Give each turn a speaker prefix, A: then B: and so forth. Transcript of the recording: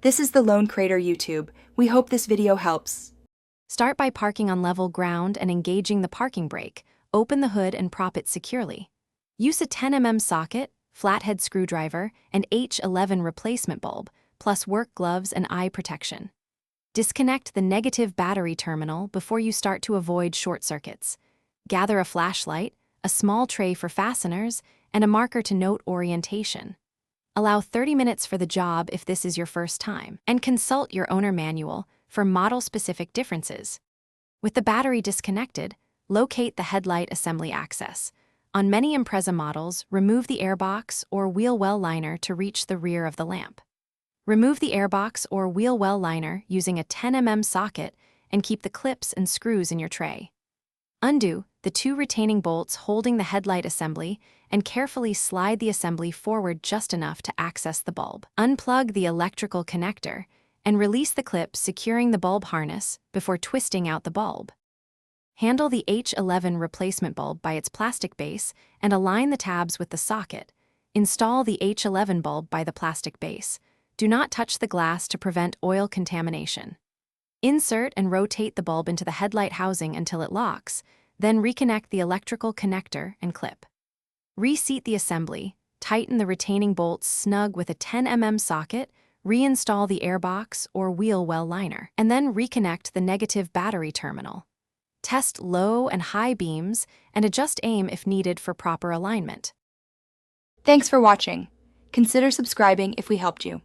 A: This is the Lone Crater YouTube. We hope this video helps.
B: Start by parking on level ground and engaging the parking brake. Open the hood and prop it securely. Use a 10 mm socket, flathead screwdriver, and H11 replacement bulb, plus work gloves and eye protection. Disconnect the negative battery terminal before you start to avoid short circuits. Gather a flashlight, a small tray for fasteners, and a marker to note orientation. Allow 30 minutes for the job if this is your first time, and consult your owner manual for model-specific differences. With the battery disconnected, locate the headlight assembly access. On many Impreza models, remove the airbox or wheel well liner to reach the rear of the lamp. Remove the airbox or wheel well liner using a 10 mm socket and keep the clips and screws in your tray. Undo the 2 retaining bolts holding the headlight assembly and carefully slide the assembly forward just enough to access the bulb. Unplug the electrical connector and release the clip securing the bulb harness before twisting out the bulb. Handle the H11 replacement bulb by its plastic base and align the tabs with the socket. Install the H11 bulb by the plastic base. Do not touch the glass to prevent oil contamination. Insert and rotate the bulb into the headlight housing until it locks, then reconnect the electrical connector and clip. Reseat the assembly, tighten the retaining bolts snug with a 10 mm socket, reinstall the airbox or wheel well liner, and then reconnect the negative battery terminal. Test low and high beams and adjust aim if needed for proper alignment.
A: Thanks for watching. Consider subscribing if we helped you.